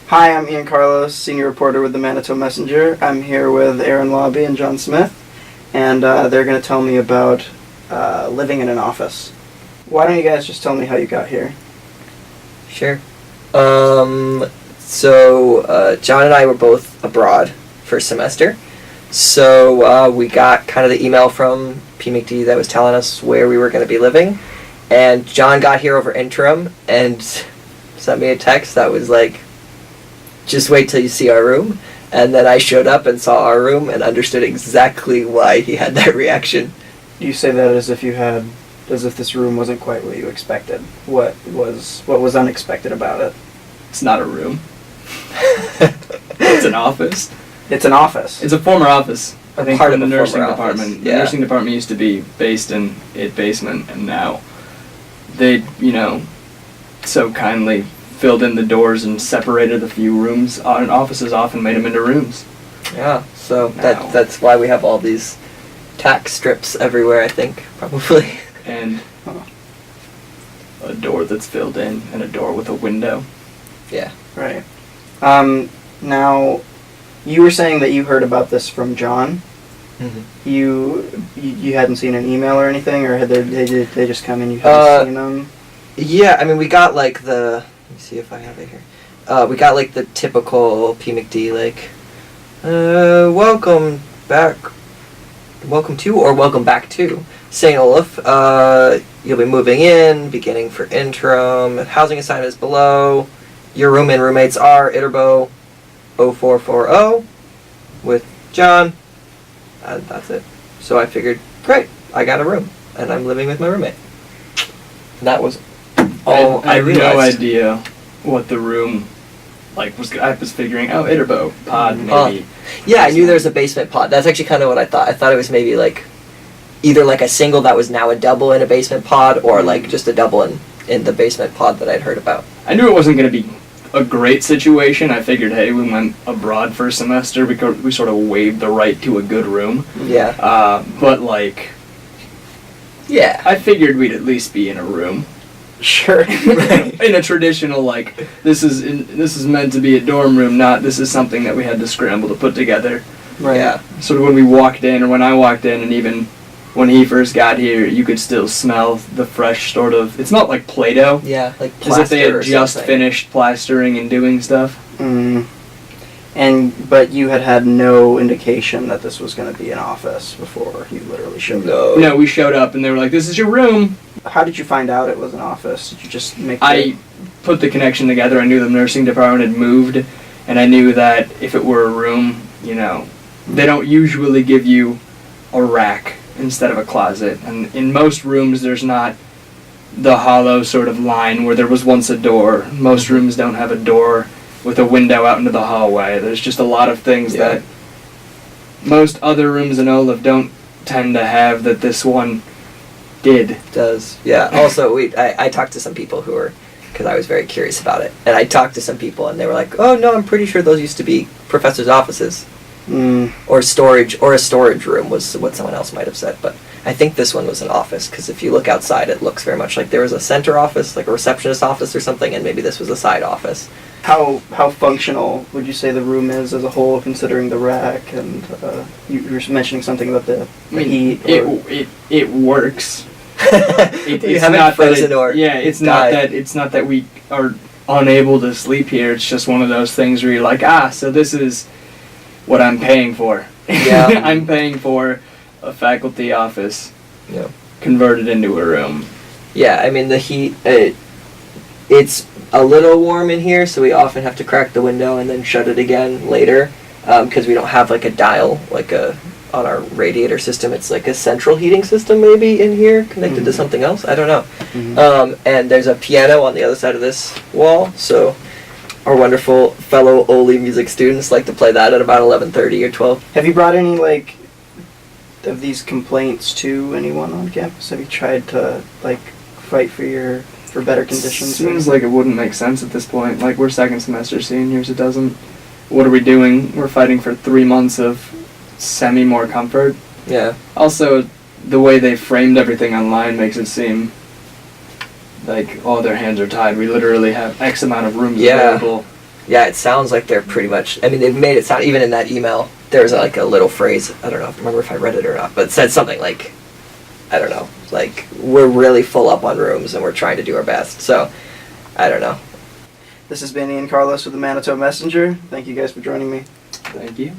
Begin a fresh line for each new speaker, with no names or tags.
Hi, I'm Iain Carlos, senior reporter with the Manitou Messenger. I'm here with Aaron Lobby and John Smith, and they're going to tell me about living in an office. Why don't you guys just tell me how you got here?
Sure. John and I were both abroad for a semester, so we got kind of the email from PMCD that was telling us where we were going to be living, and John got here over interim and sent me a text that was like, just wait till you see our room. And then I showed up and saw our room and understood exactly why he had that reaction.
You say that as if this room wasn't quite what you expected. What was unexpected about it?
It's not a room. It's an office.
It's an office.
It's a former office.
I
think
part
from
of
the
a
nursing
former
department.
office.
The
Yeah.
nursing department used to be based in a basement, and now they, so kindly filled in the doors and separated a few rooms and offices off and made them into rooms.
Yeah, so
Now.
that's why we have all these tack strips everywhere, I think, probably.
And a door that's filled in and a door with a window.
Yeah.
Right. Now, you were saying that you heard about this from John.
Mm-hmm.
You hadn't seen an email or anything, or had they just come and you hadn't seen them?
Yeah, I mean, we got like let me see if I have it here. We got like the typical PMCD, like, welcome to, or welcome back to St. Olaf. You'll be moving in, beginning for interim, housing assignment is below. Your room and roommates are Iterbo 0440 with John, and that's it. So I figured, great, I got a room, and I'm living with my roommate. And that was all I
had
realized.
no idea what the room was. I was figuring, Iterbo pod maybe.
Yeah, I knew there was a basement pod. That's actually kind of what I thought. I thought it was maybe like either like a single that was now a double in a basement pod, or like just a double in the basement pod that I'd heard about.
I knew it wasn't going to be a great situation. I figured, hey, we went abroad for a semester because we sort of waived the right to a good room.
Yeah.
But
yeah.
I figured we'd at least be in a room.
Sure.
In a traditional, this is meant to be a dorm room, not this is something that we had to scramble to put together.
Right.
Yeah.
Sort of when we walked in, or when I walked in, and even when he first got here, you could still smell the fresh sort of, it's not like Play-Doh.
Yeah, like
As
plaster
if they had
or
just
something.
finished plastering and doing stuff.
But you had no indication that this was going to be an office before you literally showed up.
No, we showed up and they were like, this is your room.
How did you find out it was an office? Did you just make
I put the connection together. I knew the nursing department had moved, and I knew that if it were a room, they don't usually give you a rack instead of a closet. And in most rooms, there's not the hollow sort of line where there was once a door. Most rooms don't have a door with a window out into the hallway. There's just a lot of things that most other rooms in Olaf don't tend to have that this one did.
Does. Yeah. Also, I talked to some people who were, because I was very curious about it, and I talked to some people and they were like, oh no, I'm pretty sure those used to be professors' offices. Or storage, or a storage room was what someone else might have said, but I think this one was an office, because if you look outside it looks very much like there was a center office, like a receptionist office or something, and maybe this was a side office.
How functional would you say the room is as a whole, considering the rack, and you were mentioning something about the heat?
It works.
You haven't frozen or
it's
died.
not that we are unable to sleep here. It's just one of those things where you're like, so this is what I'm paying for.
Yeah.
I'm paying for a faculty office
Yeah.
converted into a room.
Yeah, I mean the heat, it's a little warm in here, so we often have to crack the window and then shut it again later, because we don't have like a dial on our radiator system. It's like a central heating system maybe in here connected to something else. I don't know. And there's a piano on the other side of this wall, so our wonderful fellow Oli music students like to play that at about 11:30 or 12.
Have you brought any of these complaints to anyone on campus? Have you tried to fight for better conditions?
Seems like it wouldn't make sense at this point. Like, we're second semester seniors. It doesn't. What are we doing? We're fighting for 3 months of more comfort.
Yeah.
Also, the way they framed everything online makes it seem like, their hands are tied. We literally have X amount of rooms available.
yeah, it sounds like they're pretty much. I mean, they've made it sound, even in that email, there was like a little phrase. I don't know, remember if I read it or not, but it said something like, I don't know, like we're really full up on rooms and we're trying to do our best. So, I don't know.
This has been Iain Carlos with the Manitoba Messenger. Thank you guys for joining me.
Thank you.